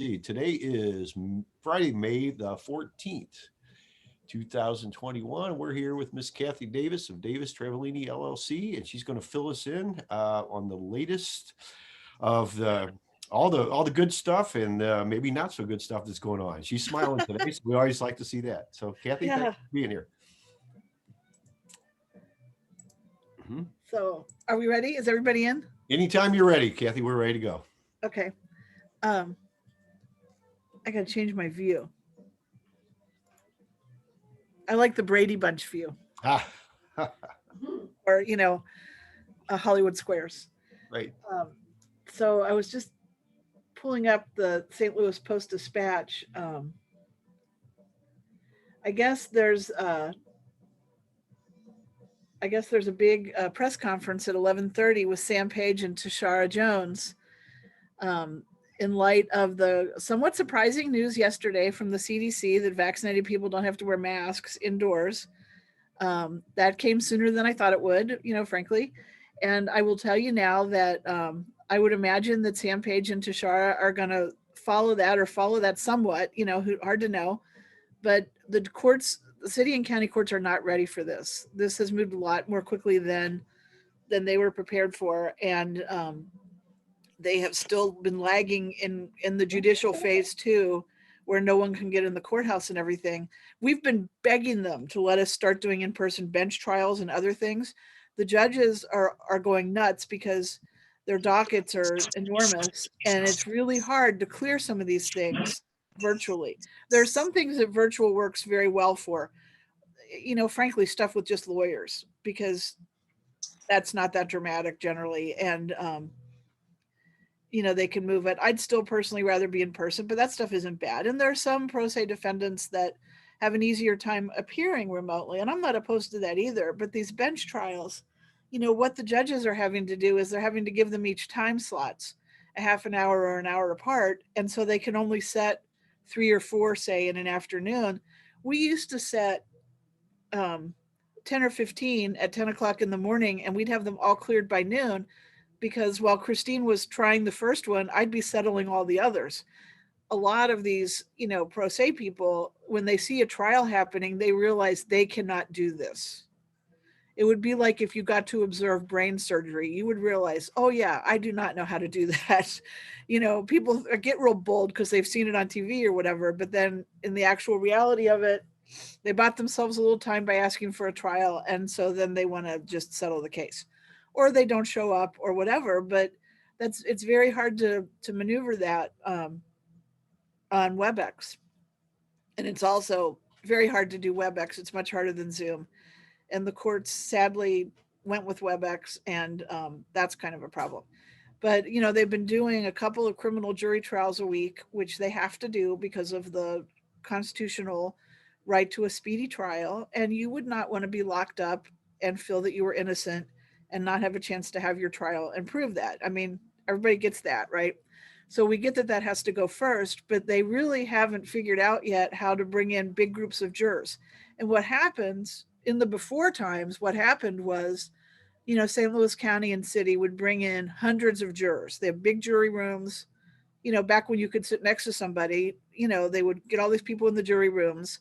see. Today is Friday, May the 14th, 2021. We're here with Miss Kathy Davis of Davis Travellini LLC, and she's going to fill us in on the latest of all the good stuff and maybe not so good stuff that's going on. She's smiling today, so we always like to see that. So, Kathy, thanks Yeah. for being here. Mhm. So are we ready? Is everybody in? Anytime you're ready, Kathy, we're ready to go. Okay. Um, I gotta change my view. I like the Brady Bunch view, Ah, or Hollywood Squares. right. Um, so I was just pulling up the St. Louis Post Dispatch. I guess there's uh, I guess there's a big press conference at 11:30 with Sam Page and Tashara Jones. Um, in light of the somewhat surprising news yesterday from the CDC that vaccinated people don't have to wear masks indoors. That came sooner than I thought it would, frankly. And I will tell you now that I would imagine that Sam Page and Tashara are going to follow that somewhat, hard to know. But the courts, the city and county courts are not ready for this. This has moved a lot more quickly than they were prepared for. And they have still been lagging in the judicial phase too, where no one can get in the courthouse and everything. We've been begging them to let us start doing in-person bench trials and other things. The judges are going nuts because their dockets are enormous, and it's really hard to clear some of these things virtually. There are some things that virtual works very well for, frankly, stuff with just lawyers, because that's not that dramatic generally. And they can move it. I'd still personally rather be in person, but that stuff isn't bad. And there are some pro se defendants that have an easier time appearing remotely, and I'm not opposed to that either. But these bench trials, what the judges are having to do is they're having to give them each time slots, a half an hour or an hour apart, and so they can only set 3 or 4, say, in an afternoon. We used to set 10 or 15 at 10 o'clock in the morning, and we'd have them all cleared by noon, because while Christine was trying the first one, I'd be settling all the others. A lot of these, pro se people, when they see a trial happening, they realize they cannot do this. It would be like if you got to observe brain surgery, you would realize, oh, yeah, I do not know how to do that. People get real bold because they've seen it on TV or whatever, but then in the actual reality of it, they bought themselves a little time by asking for a trial. And so then they want to just settle the case, or they don't show up or whatever. But it's very hard to maneuver that on WebEx. And it's also very hard to do WebEx. It's much harder than Zoom. And the courts sadly went with WebEx, and that's kind of a problem. But they've been doing a couple of criminal jury trials a week, which they have to do because of the constitutional right to a speedy trial. And you would not want to be locked up and feel that you were innocent and not have a chance to have your trial and prove that. I mean, everybody gets that, right? So we get that that has to go first, but they really haven't figured out yet how to bring in big groups of jurors. And what happens in the before times, what happened was, St. Louis County and city would bring in hundreds of jurors. They have big jury rooms. Back when you could sit next to somebody, they would get all these people in the jury rooms,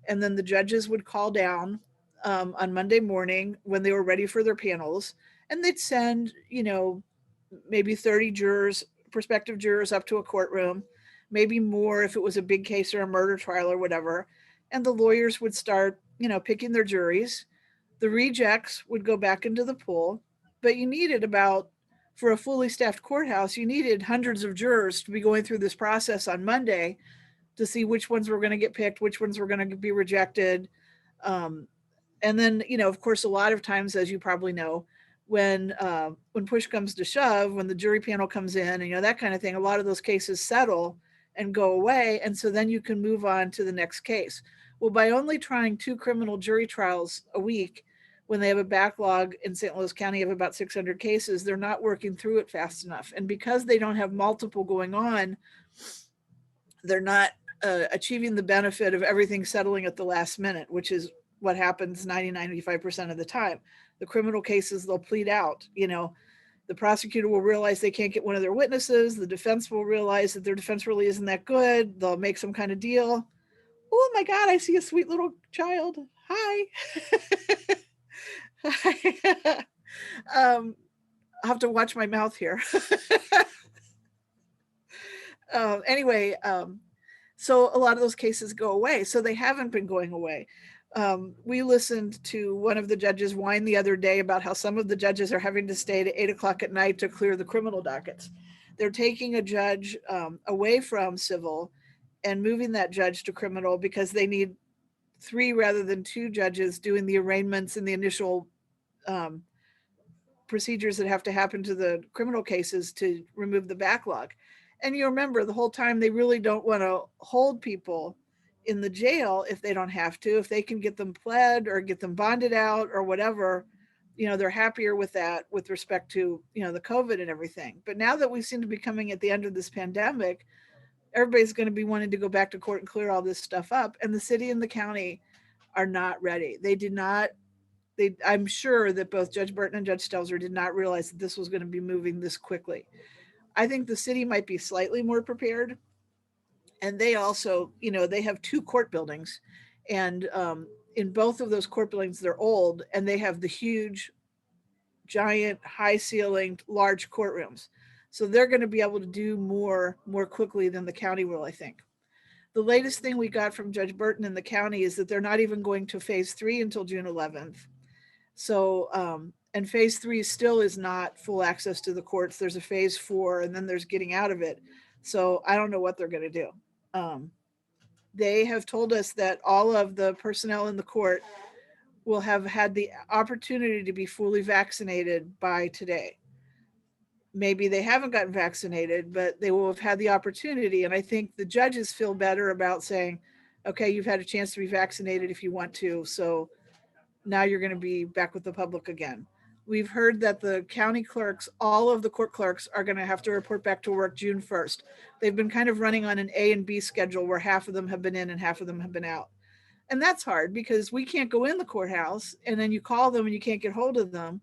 and then the judges would call down on Monday morning when they were ready for their panels, and they'd send, maybe 30 jurors, prospective jurors, up to a courtroom, maybe more if it was a big case or a murder trial or whatever. And the lawyers would start, picking their juries. The rejects would go back into the pool, but you needed about, for a fully staffed courthouse, you needed hundreds of jurors to be going through this process on Monday to see which ones were going to get picked, which ones were going to be rejected. Um, and then, of course, a lot of times, as you probably know, when push comes to shove, when the jury panel comes in, and that kind of thing, a lot of those cases settle and go away, and so then you can move on to the next case. Well, by only trying 2 criminal jury trials a week, when they have a backlog in St. Louis County of about 600 cases, they're not working through it fast enough. And because they don't have multiple going on, they're not achieving the benefit of everything settling at the last minute, which is what happens 95% of the time. The criminal cases, they'll plead out, The prosecutor will realize they can't get one of their witnesses. The defense will realize that their defense really isn't that good. They'll make some kind of deal. Oh my God, I see a sweet little child. Hi. I'll have to watch my mouth here. Anyway, so a lot of those cases go away. So they haven't been going away. We listened to one of the judges whine the other day about how some of the judges are having to stay to 8 o'clock at night to clear the criminal dockets. They're taking a judge away from civil and moving that judge to criminal because they need 3 rather than 2 judges doing the arraignments and the initial procedures that have to happen to the criminal cases to remove the backlog. And you remember the whole time they really don't want to hold people in the jail if they don't have to. If they can get them pled or get them bonded out or whatever, they're happier with that with respect to, the COVID and everything. But now that we seem to be coming at the end of this pandemic, everybody's going to be wanting to go back to court and clear all this stuff up. And the city and the county are not ready. They did not. I'm sure that both Judge Burton and Judge Stelzer did not realize that this was going to be moving this quickly. I think the city might be slightly more prepared. And they also, they have 2 court buildings. And in both of those court buildings, they're old and they have the huge, giant, high ceilinged, large courtrooms. So they're going to be able to do more quickly than the county will, I think. The latest thing we got from Judge Burton in the county is that they're not even going to phase 3 until June 11th. So, and phase 3 still is not full access to the courts. There's a phase 4 and then there's getting out of it. So I don't know what they're going to do. They have told us that all of the personnel in the court will have had the opportunity to be fully vaccinated by today. Maybe they haven't gotten vaccinated, but they will have had the opportunity. And I think the judges feel better about saying, okay, you've had a chance to be vaccinated if you want to. So now you're going to be back with the public again. We've heard that the county clerks, all of the court clerks are going to have to report back to work June 1st. They've been kind of running on an A and B schedule where half of them have been in and half of them have been out. And that's hard because we can't go in the courthouse and then you call them and you can't get hold of them.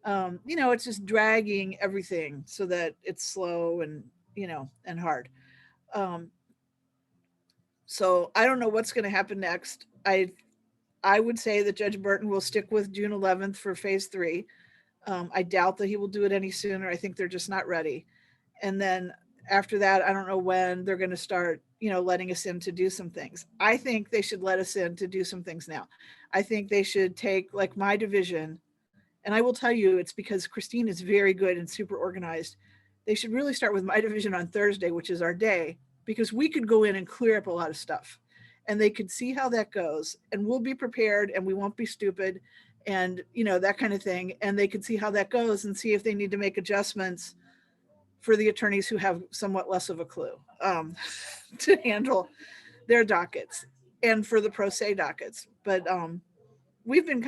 It's just dragging everything so that it's slow and, and hard. So I don't know what's going to happen next. I would say that Judge Burton will stick with June 11th for phase 3. I doubt that he will do it any sooner. I think they're just not ready. And then after that, I don't know when they're going to start, letting us in to do some things. I think they should let us in to do some things now. I think they should take like my division. And I will tell you, it's because Christine is very good and super organized. They should really start with my division on Thursday, which is our day, because we could go in and clear up a lot of stuff. And they could see how that goes. And we'll be prepared and we won't be stupid and, that kind of thing. And they could see how that goes and see if they need to make adjustments for the attorneys who have somewhat less of a clue to handle their dockets and for the pro se dockets. But we've been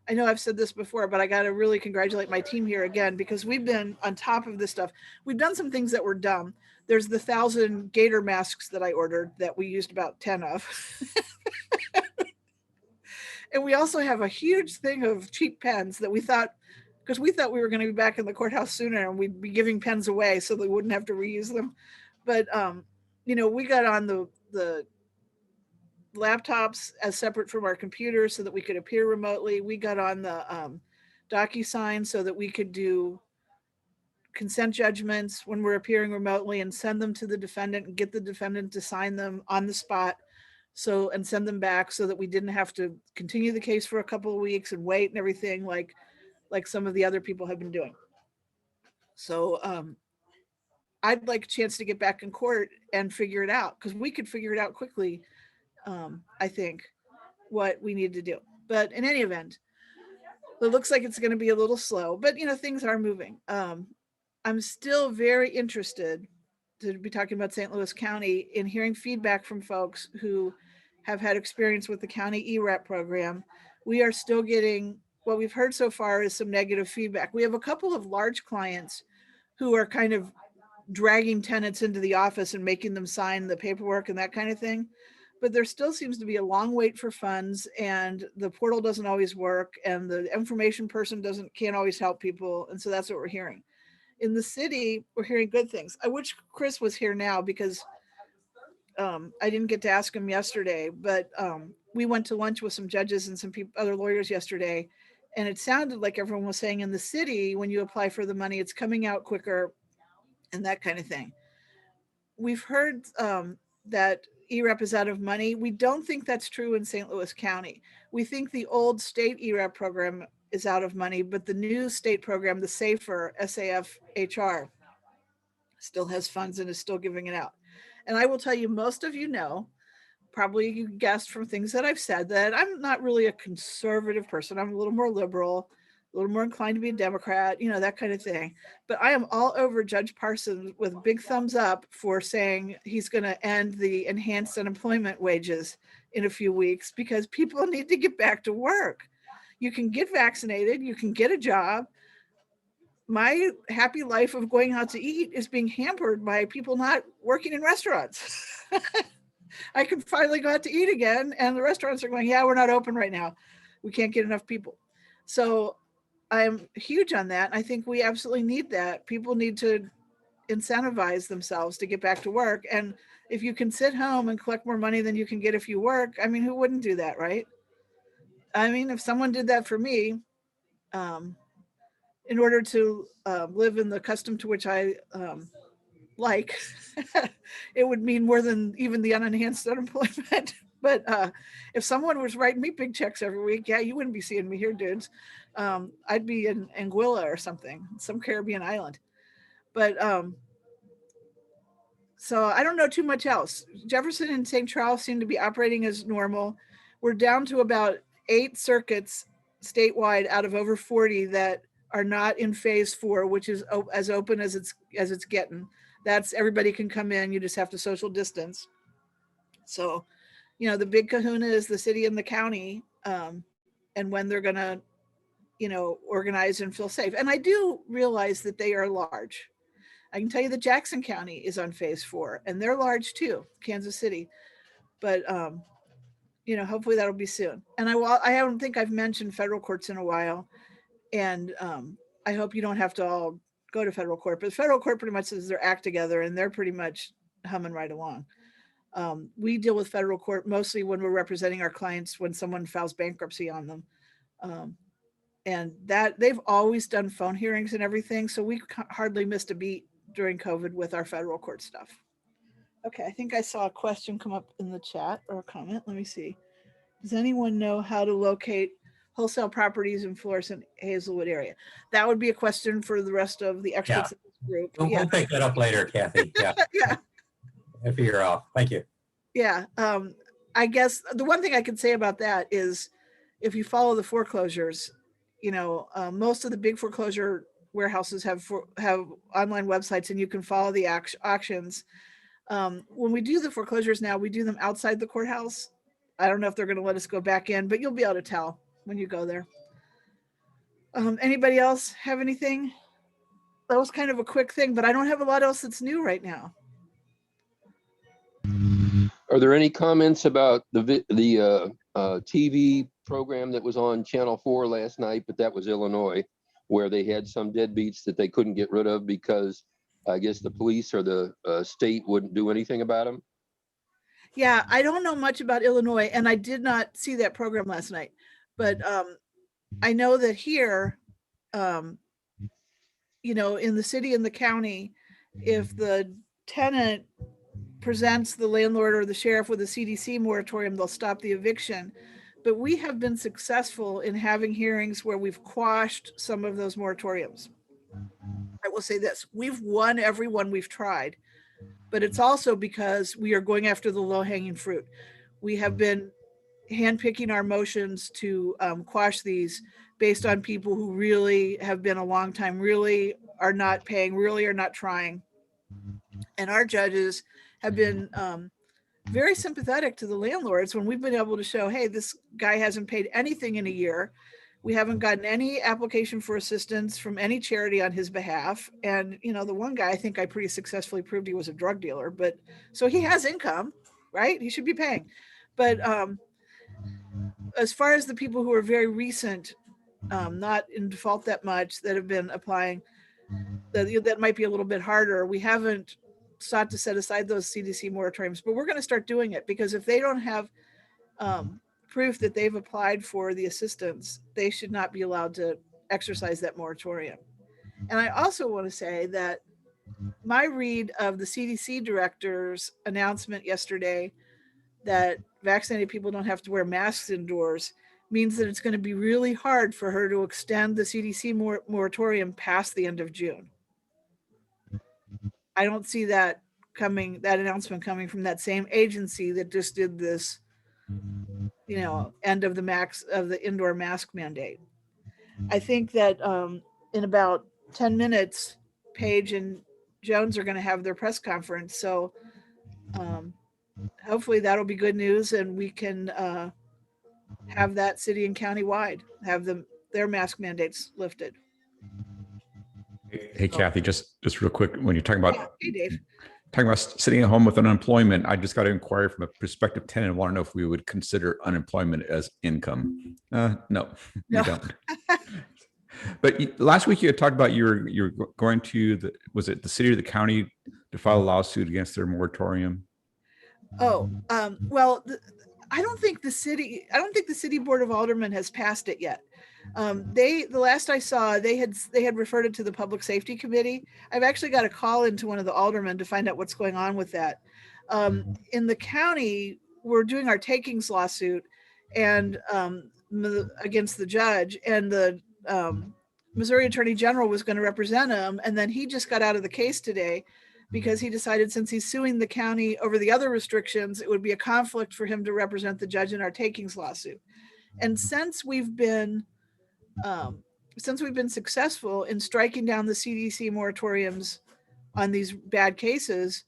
I know I've said this before, but I got to really congratulate my team here again because we've been on top of this stuff. We've done some things that were dumb. There's the 1,000 gator masks that I ordered that we used about 10 of. And we also have a huge thing of cheap pens that we thought we were going to be back in the courthouse sooner and we'd be giving pens away so they wouldn't have to reuse them. But, we got on the laptops as separate from our computers so that we could appear remotely. We got on the DocuSign so that we could do consent judgments when we're appearing remotely and send them to the defendant and get the defendant to sign them on the spot. So, and send them back so that we didn't have to continue the case for a couple of weeks and wait and everything like some of the other people have been doing. So, I'd like a chance to get back in court and figure it out because we could figure it out quickly. I think what we need to do, but in any event, it looks like it's going to be a little slow, but things are moving. I'm still very interested to be talking about St. Louis County in hearing feedback from folks who have had experience with the county ERAP program. We are still getting, what we've heard so far is some negative feedback. We have a couple of large clients who are kind of dragging tenants into the office and making them sign the paperwork and that kind of thing. but there still seems to be a long wait for funds, and the portal doesn't always work, and the information person can't always help people. And so that's what we're hearing. In the city, we're hearing good things. I wish Chris was here now, because I didn't get to ask him yesterday, but we went to lunch with some judges and some other lawyers yesterday, and it sounded like everyone was saying in the city, when you apply for the money, it's coming out quicker and that kind of thing. We've heard that EREP is out of money. We don't think that's true in St. Louis County. We think the old state EREP program is out of money, but the new state program, the SAFER, SAF-HR, still has funds and is still giving it out. And I will tell you, most of you know, probably you guessed from things that I've said, that I'm not really a conservative person. I'm a little more liberal, a little more inclined to be a Democrat, that kind of thing. But I am all over Judge Parsons with big thumbs up for saying he's going to end the enhanced unemployment wages in a few weeks, because people need to get back to work. You can get vaccinated, you can get a job. My happy life of going out to eat is being hampered by people not working in restaurants. I can finally go out to eat again, and the restaurants are going, yeah, we're not open right now. We can't get enough people. So I'm huge on that. I think we absolutely need that. People need to incentivize themselves to get back to work. And if you can sit home and collect more money than you can get if you work, I mean, who wouldn't do that, right? I mean, if someone did that for me, in order to live in the custom to which I like, it would mean more than even the unenhanced unemployment. But if someone was writing me big checks every week, yeah, you wouldn't be seeing me here, dudes. I'd be in Anguilla or something, some Caribbean island. But so I don't know too much else. Jefferson and St. Charles seem to be operating as normal. We're down to about 8 circuits statewide out of over 40 that are not in phase 4, which is as open as it's getting. That's everybody can come in. You just have to social distance. So, the big kahuna is the city and the county, and when they're going to, organize and feel safe. And I do realize that they are large. I can tell you that Jackson County is on phase 4, and they're large too, Kansas City. But, hopefully that'll be soon. And I don't think I've mentioned federal courts in a while. And I hope you don't have to all go to federal court, but federal court pretty much says their act together, and they're pretty much humming right along. We deal with federal court mostly when we're representing our clients when someone files bankruptcy on them. And that they've always done phone hearings and everything. So we hardly missed a beat during COVID with our federal court stuff. Okay, I think I saw a question come up in the chat, or a comment. Let me see. Does anyone know how to locate wholesale properties in Florissant, Hazelwood area? That would be a question for the rest of the experts in this group. We'll pick that up later, Kathy. Yeah. Yeah. After you're off. Thank you. Yeah. I guess the one thing I can say about that is if you follow the foreclosures, most of the big foreclosure warehouses have online websites, and you can follow the auctions. When we do the foreclosures now, we do them outside the courthouse. I don't know if they're going to let us go back in, but you'll be able to tell when you go there. Anybody else have anything? That was kind of a quick thing, but I don't have a lot else that's new right now. Are there any comments about the TV program that was on Channel 4 last night, but that was Illinois, where they had some deadbeats that they couldn't get rid of because I guess the police or the state wouldn't do anything about them? Yeah, I don't know much about Illinois, and I did not see that program last night, but I know that here, in the city and the county, if the tenant presents the landlord or the sheriff with a CDC moratorium, they'll stop the eviction. But we have been successful in having hearings where we've quashed some of those moratoriums. I will say this, we've won every one we've tried, but it's also because we are going after the low-hanging fruit. We have been handpicking our motions to quash these based on people who really have been a long time, really are not paying, really are not trying. And our judges have been very sympathetic to the landlords when we've been able to show, hey, this guy hasn't paid anything in a year. We haven't gotten any application for assistance from any charity on his behalf. And, the one guy, I think I pretty successfully proved he was a drug dealer, but so he has income. right? He should be paying. But as far as the people who are very recent, not in default that much, that have been applying, that might be a little bit harder. We haven't sought to set aside those CDC moratoriums, but we're going to start doing it, because if they don't have proof that they've applied for the assistance, they should not be allowed to exercise that moratorium. And I also want to say that my read of the CDC director's announcement yesterday that vaccinated people don't have to wear masks indoors means that it's going to be really hard for her to extend the CDC moratorium past the end of June. I don't see that announcement coming from that same agency that just did this, end of the indoor mask mandate. I think that in about 10 minutes, Paige and Jones are going to have their press conference. So hopefully that'll be good news, and we can have that city and county wide, have their mask mandates lifted. Hey, Kathy, just real quick, when you're talking about Hey, Dave. sitting at home with unemployment, I just got to inquire from a prospective tenant. Want to know if we would consider unemployment as income? No, we don't. But last week you had talked about you're going to was it the city or the county to file a lawsuit against their moratorium? Oh, well, I don't think the city board of aldermen has passed it yet. The last I saw, they had referred it to the public safety committee. I've actually got a call into one of the aldermen to find out what's going on with that. In the county, we're doing our takings lawsuit and against the judge, and the Missouri Attorney General was going to represent him, and then he just got out of the case today because he decided, since he's suing the county over the other restrictions, it would be a conflict for him to represent the judge in our takings lawsuit. And since we've been successful in striking down the CDC moratoriums on these bad cases,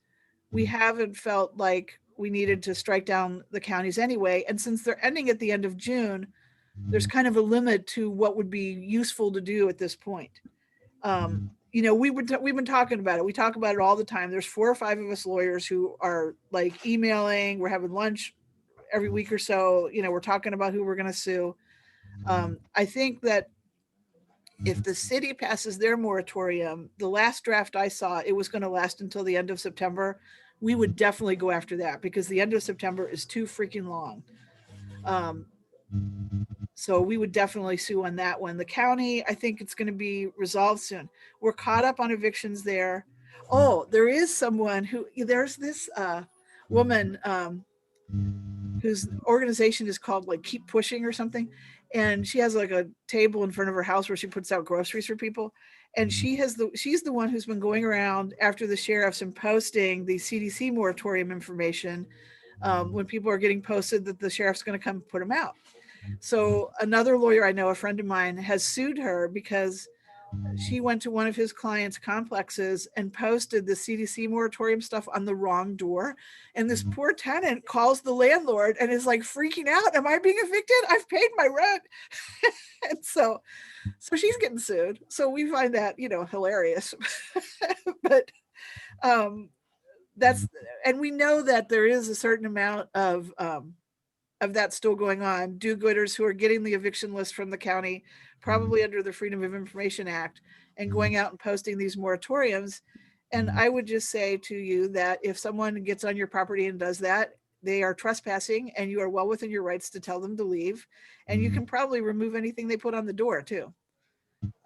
we haven't felt like we needed to strike down the counties anyway. And since they're ending at the end of June, there's kind of a limit to what would be useful to do at this point. We've been talking about it. We talk about it all the time. There's 4 or 5 of us lawyers who are like emailing. We're having lunch every week or so. We're talking about who we're going to sue. I think that if the city passes their moratorium, the last draft I saw, it was going to last until the end of September. We would definitely go after that, because the end of September is too freaking long. So we would definitely sue on that one. The county, I think it's going to be resolved soon. We're caught up on evictions there. Oh, there is someone there's this woman whose organization is called like Keep Pushing or something. And she has like a table in front of her house where she puts out groceries for people. And she's the one who's been going around after the sheriffs and posting the CDC moratorium information when people are getting posted that the sheriff's going to come put them out. So another lawyer I know, a friend of mine, has sued her because she went to one of his clients' complexes and posted the CDC moratorium stuff on the wrong door. And this poor tenant calls the landlord and is like freaking out. Am I being evicted? I've paid my rent. And so she's getting sued. So we find that, hilarious. But and we know that there is a certain amount of that still going on. Do-gooders who are getting the eviction list from the county, probably under the Freedom of Information Act, and going out and posting these moratoriums. And I would just say to you that if someone gets on your property and does that, they are trespassing, and you are well within your rights to tell them to leave. And you can probably remove anything they put on the door too.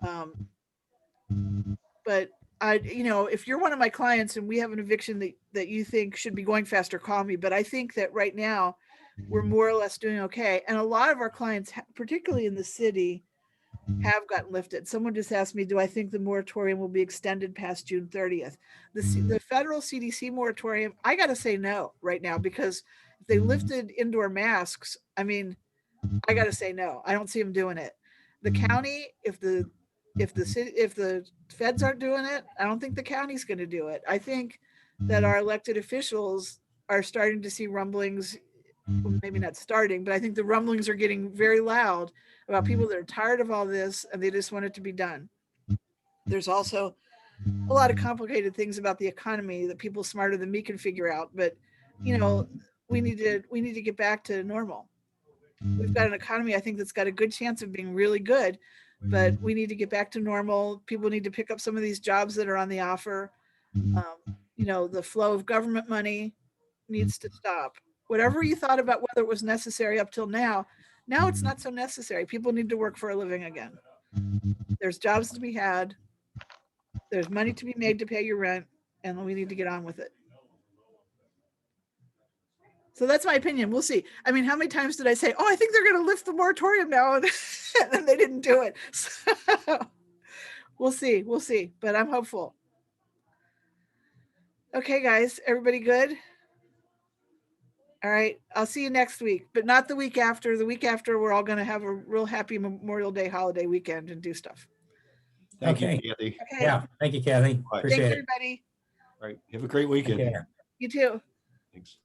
But if you're one of my clients and we have an eviction that you think should be going faster, call me. But I think that right now we're more or less doing okay. And a lot of our clients, particularly in the city, have gotten lifted. Someone just asked me, do I think the moratorium will be extended past June 30th? The federal CDC moratorium, I got to say no right now, because if they lifted indoor masks, I got to say no. I don't see them doing it. The county, if the feds aren't doing it, I don't think the county's going to do it. I think that our elected officials are starting to see rumblings. Well, maybe not starting, but I think the rumblings are getting very loud about people that are tired of all this and they just want it to be done. There's also a lot of complicated things about the economy that people smarter than me can figure out. But, we need to get back to normal. We've got an economy, I think, that's got a good chance of being really good, but we need to get back to normal. People need to pick up some of these jobs that are on the offer. The flow of government money needs to stop. Whatever you thought about whether it was necessary up till now it's not so necessary. People need to work for a living again. There's jobs to be had. There's money to be made to pay your rent, and we need to get on with it. So that's my opinion. We'll see. I mean, how many times did I say, oh, I think they're going to lift the moratorium now, and then they didn't do it. So we'll see. We'll see. But I'm hopeful. Okay, guys, everybody good? All right. I'll see you next week, but not the week after. The week after, we're all going to have a real happy Memorial Day holiday weekend and do stuff. Thank Okay. you, Kathy. Okay. Yeah. Thank you, Kathy. Bye. Appreciate Thanks, it. everybody. All right. Have a great Take weekend. care. You too. Thanks.